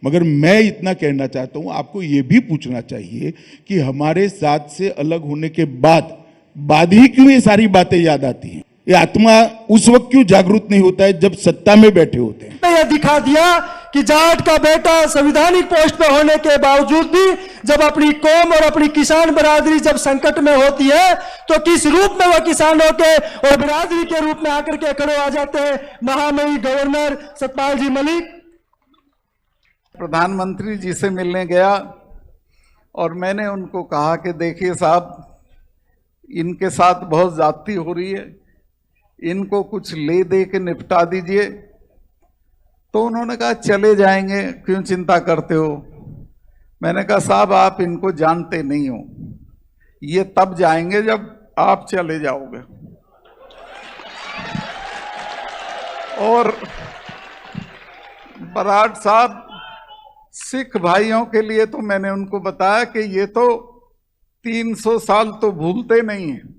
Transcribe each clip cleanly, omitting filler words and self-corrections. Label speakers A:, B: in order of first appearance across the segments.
A: मगर मैं इतना कहना चाहता हूं, आपको ये भी पूछना चाहिए कि हमारे साथ से अलग होने के बाद ही क्यों ये सारी बातें याद आती हैं? ये आत्मा उस वक्त क्यों जागरूक नहीं होता है जब सत्ता में बैठे होते हैं?
B: यह दिखा दिया कि जाट का बेटा संवैधानिक पोस्ट पर होने के बावजूद भी जब अपनी कौम और अपनी किसान बरादरी जब संकट में होती है तो किस रूप में वह किसानों के और बरादरी के रूप में आकर के खड़े आ जाते हैं महामहिम गवर्नर सतपाल जी मलिक।
C: प्रधानमंत्री जी से मिलने गया और मैंने उनको कहा कि देखिए साहब, इनके साथ बहुत ज्यादती हो रही है, इनको कुछ ले दे के निपटा दीजिए। तो उन्होंने कहा चले जाएंगे, क्यों चिंता करते हो। मैंने कहा साहब आप इनको जानते नहीं हो, ये तब जाएंगे जब आप चले जाओगे। और बराड़ साहब, सिख भाइयों के लिए तो मैंने उनको बताया कि ये तो 300 साल तो भूलते नहीं हैं।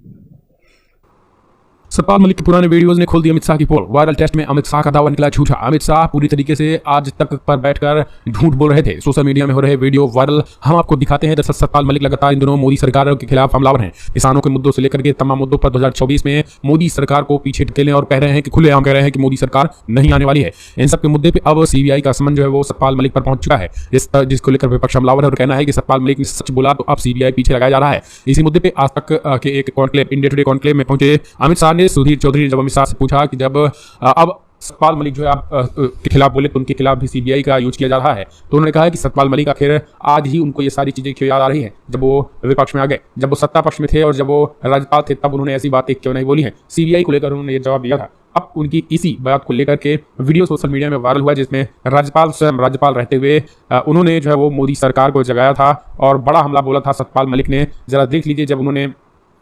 D: सतपाल मलिक के पुराने वीडियोस ने खोल दी अमित शाह की पोल। वायरल टेस्ट में अमित शाह का दावा निकला झूठा। अमित शाह पूरी तरीके से आज तक पर बैठकर झूठ बोल रहे थे। सोशल मीडिया में हो रहे वीडियो वायरल हम आपको दिखाते हैं। दरअसल सतपाल मलिक लगातार इन दिनों मोदी सरकार के खिलाफ हमलावर हैं। किसानों के मुद्दों से लेकर के तमाम मुद्दों पर 2024 में मोदी सरकार को पीछे ढकेलने और कह रहे हैं कि खुलेआम कह रहे हैं कि मोदी सरकार नहीं आने वाली है। इन सब के मुद्दे पर अब सीबीआई का समन जो है वो सतपाल मलिक पर पहुंच चुका है, जिसको लेकर विपक्ष हमलावर है और कहना है कि सतपाल मलिक ने सच बोला तो अब सीबीआई पीछे लगाया जा रहा है। इसी मुद्दे पर आज तक के एक कॉन्क्लेव, इंडिया टुडे कॉन्क्लेव में पहुंचे अमित शाह ने सुधीर चौधरी अमित शाह से पूछा कि जब अब सतपाल मलिक जो है आप के खिलाफ बोले तो उनके खिलाफ भी सीबीआई का यूज किया जा रहा है। तो उन्होंने कहा कि सतपाल मलिक आखिर आज ही उनको ये सारी चीजें क्यों याद आ रही हैं जब वो विपक्ष में आ गए। जब वो सत्ता पक्ष में थे और जब वो राज्यपाल थे तब उन्होंने ऐसी बातें क्यों नहीं बोली हैं। सीबीआई को लेकर उन्होंने ये जवाब दिया था। अब उनकी इसी बात को लेकर के वीडियो सोशल मीडिया में वायरल हुआ, जिसमें राज्यपाल स्वयं राज्यपाल रहते हुए उन्होंने जो है वो मोदी सरकार को जगाया था और बड़ा हमला बोला था सतपाल मलिक ने। जरा देख लीजिए, जब उन्होंने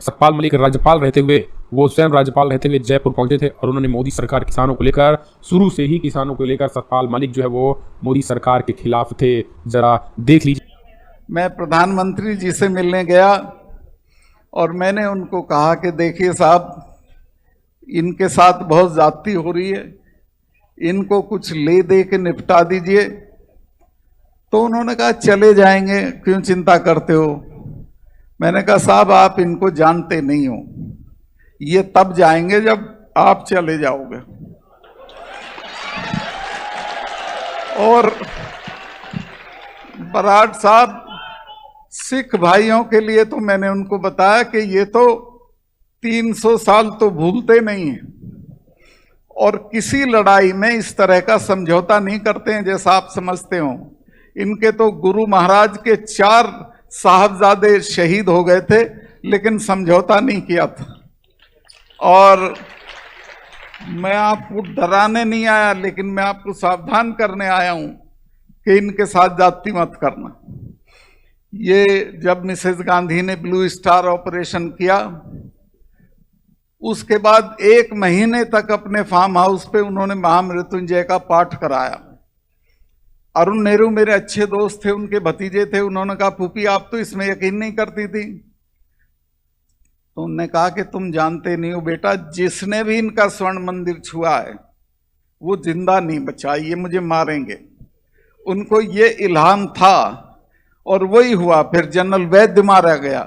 D: सतपाल मलिक राज्यपाल रहते हुए, वो स्वयं राज्यपाल रहते हुए जयपुर पहुंचे थे और उन्होंने मोदी सरकार किसानों को लेकर, शुरू से ही किसानों को लेकर सतपाल मलिक जो है वो मोदी सरकार के खिलाफ थे। जरा देख लीजिए।
C: मैं प्रधानमंत्री जी से मिलने गया और मैंने उनको कहा कि देखिए साहब, इनके साथ बहुत ज्यादती हो रही है, इनको कुछ ले दे के निपटा दीजिए। तो उन्होंने कहा चले जाएंगे, क्यों चिंता करते हो। मैंने कहा साहब आप इनको जानते नहीं हो, ये तब जाएंगे जब आप चले जाओगे। और बराड़ साहब, सिख भाइयों के लिए तो मैंने उनको बताया कि ये तो 300 साल तो भूलते नहीं हैं और किसी लड़ाई में इस तरह का समझौता नहीं करते हैं जैसा आप समझते हो। इनके तो गुरु महाराज के 4 साहबजादे शहीद हो गए थे लेकिन समझौता नहीं किया था। और मैं आपको डराने नहीं आया, लेकिन मैं आपको सावधान करने आया हूं कि इनके साथ जाति मत करना। ये जब मिसेस गांधी ने ब्लू स्टार ऑपरेशन किया, उसके बाद 1 महीने तक अपने फार्म हाउस पे उन्होंने महामृत्युंजय का पाठ कराया। अरुण नेहरू मेरे अच्छे दोस्त थे, उनके भतीजे थे। उन्होंने कहा फूफी आप तो इसमें यकीन नहीं करती थी। तो उन्होंने कहा कि तुम जानते नहीं हो बेटा, जिसने भी इनका स्वर्ण मंदिर छुआ है वो जिंदा नहीं बचा, ये मुझे मारेंगे। उनको ये इल्हाम था और वही हुआ। फिर जनरल वैद्य मारा गया।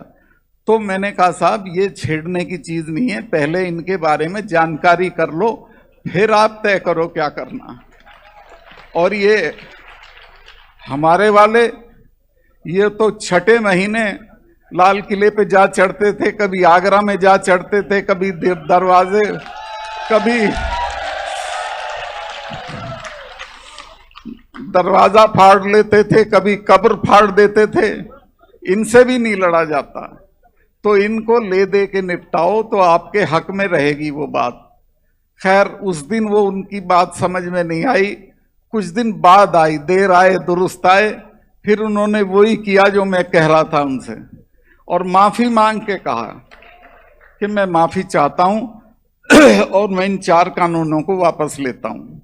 C: तो मैंने कहा साहब ये छेड़ने की चीज नहीं है, पहले इनके बारे में जानकारी कर लो, फिर आप तय करो क्या करना। और ये हमारे वाले, ये तो 6ठे महीने लाल किले पे जा चढ़ते थे, कभी आगरा में जा चढ़ते थे, कभी दरवाजे, कभी दरवाजा फाड़ लेते थे, कभी कब्र फाड़ देते थे। इनसे भी नहीं लड़ा जाता। तो इनको ले दे के निपटाओ तो आपके हक में रहेगी वो बात। खैर उस दिन वो उनकी बात समझ में नहीं आई, कुछ दिन बाद आई, देर आए दुरुस्त आए। फिर उन्होंने वही किया जो मैं कह रहा था उनसे, और माफी मांग के कहा कि मैं माफी चाहता हूं और मैं इन 4 कानूनों को वापस लेता हूं।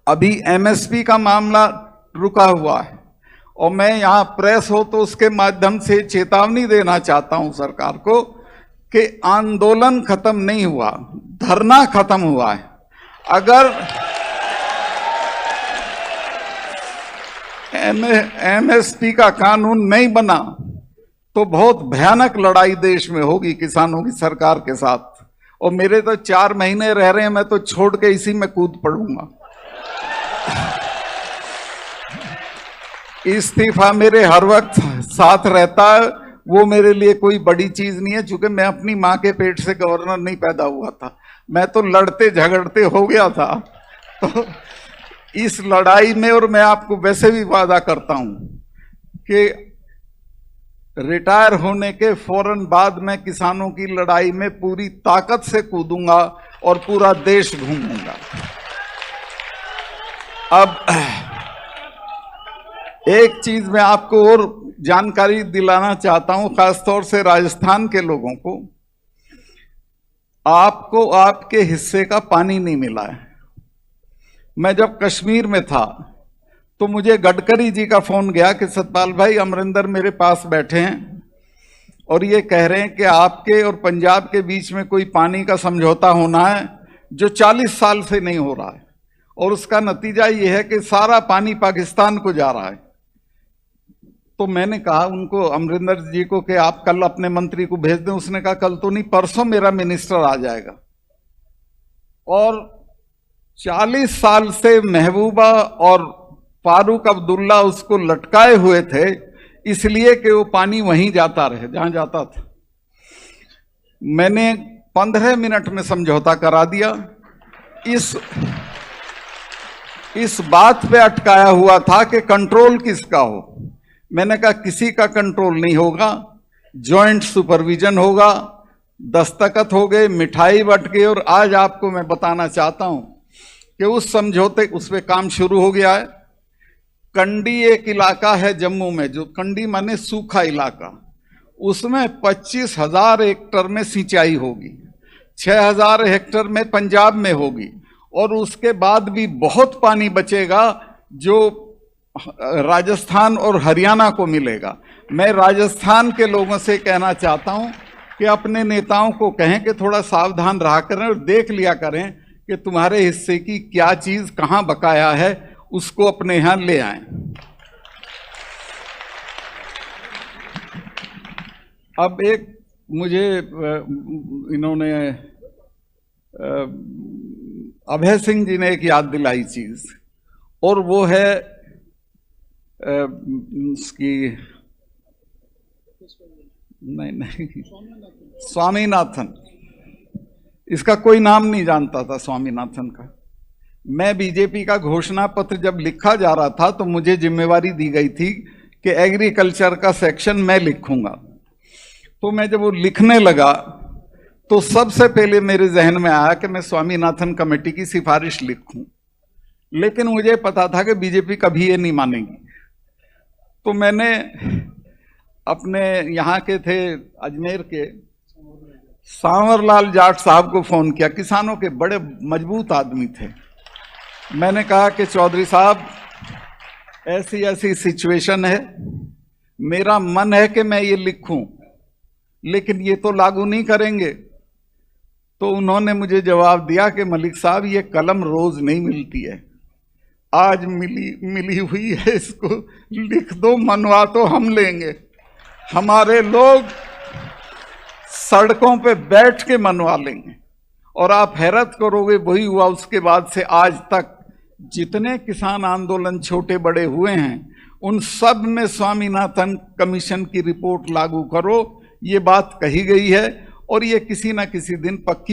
C: अभी एमएसपी का मामला रुका हुआ है और मैं यहां प्रेस हो तो उसके माध्यम से चेतावनी देना चाहता हूं सरकार को कि आंदोलन खत्म नहीं हुआ, धरना खत्म हुआ है। एमएसपी का कानून नहीं बना तो बहुत भयानक लड़ाई देश में होगी किसानों की सरकार के साथ। और मेरे तो 4 महीने रह रहे हैं, मैं तो छोड़ के इसी में कूद पड़ूंगा। इस्तीफा मेरे हर वक्त साथ रहता है, वो मेरे लिए कोई बड़ी चीज नहीं है, क्योंकि मैं अपनी माँ के पेट से गवर्नर नहीं पैदा हुआ था, मैं तो लड़ते झगड़ते हो गया था। तो इस लड़ाई में, और मैं आपको वैसे भी वादा करता हूं कि रिटायर होने के फौरन बाद मैं किसानों की लड़ाई में पूरी ताकत से कूदूंगा और पूरा देश घूमूंगा। अब एक चीज मैं आपको और जानकारी दिलाना चाहता हूं, खासतौर से राजस्थान के लोगों को, आपको आपके हिस्से का पानी नहीं मिला है। मैं जब कश्मीर में था तो मुझे गडकरी जी का फोन गया कि सतपाल भाई, अमरिंदर मेरे पास बैठे हैं और ये कह रहे हैं कि आपके और पंजाब के बीच में कोई पानी का समझौता होना है जो 40 साल से नहीं हो रहा है, और उसका नतीजा ये है कि सारा पानी पाकिस्तान को जा रहा है। तो मैंने कहा उनको, अमरिंदर जी को, कि आप कल अपने मंत्री को भेज दें। उसने कहा कल तो नहीं, परसों मेरा मिनिस्टर आ जाएगा। और 40 साल से महबूबा और फारूक अब्दुल्ला उसको लटकाए हुए थे, इसलिए कि वो पानी वहीं जाता रहे जहां जाता था। मैंने 15 मिनट में समझौता करा दिया। इस बात पे अटकाया हुआ था कि कंट्रोल किसका हो। मैंने कहा किसी का कंट्रोल नहीं होगा, जॉइंट सुपरविजन होगा। दस्तखत हो गए, मिठाई बट गई, और आज आपको मैं बताना चाहता हूं कि उस समझौते, उस पे काम शुरू हो गया है। कंडी एक इलाका है जम्मू में, जो कंडी माने सूखा इलाका, उसमें 25,000 हेक्टर में सिंचाई होगी, 6,000 हेक्टर में पंजाब में होगी, और उसके बाद भी बहुत पानी बचेगा जो राजस्थान और हरियाणा को मिलेगा। मैं राजस्थान के लोगों से कहना चाहता हूं कि अपने नेताओं को कहें कि थोड़ा सावधान रहा करें और देख लिया करें कि तुम्हारे हिस्से की क्या चीज कहां बकाया है, उसको अपने यहां ले आएं। अब एक मुझे इन्होंने अभय सिंह जी ने एक याद दिलाई चीज, और वो है उसकी नहीं स्वामीनाथन। इसका कोई नाम नहीं जानता था स्वामीनाथन का। मैं बीजेपी का घोषणा पत्र जब लिखा जा रहा था तो मुझे जिम्मेवारी दी गई थी कि एग्रीकल्चर का सेक्शन मैं लिखूंगा। तो मैं जब वो लिखने लगा तो सबसे पहले मेरे जहन में आया कि मैं स्वामीनाथन कमेटी की सिफारिश लिखूं, लेकिन मुझे पता था कि बीजेपी कभी ये नहीं मानेगी। तो मैंने अपने यहाँ के थे अजमेर के सांवरलाल जाट साहब को फोन किया, किसानों के बड़े मजबूत आदमी थे। मैंने कहा कि चौधरी साहब, ऐसी ऐसी सिचुएशन है, मेरा मन है कि मैं ये लिखूं, लेकिन ये तो लागू नहीं करेंगे। तो उन्होंने मुझे जवाब दिया कि मलिक साहब, ये कलम रोज नहीं मिलती है, आज मिली हुई है, इसको लिख दो, मनवा तो हम लेंगे। हमारे लोग सड़कों पे बैठ के मनवा लेंगे। और आप हैरत करोगे, वही हुआ। उसके बाद से आज तक जितने किसान आंदोलन छोटे बड़े हुए हैं, उन सब में स्वामीनाथन कमीशन की रिपोर्ट लागू करो, ये बात कही गई है, और ये किसी ना किसी दिन पक्की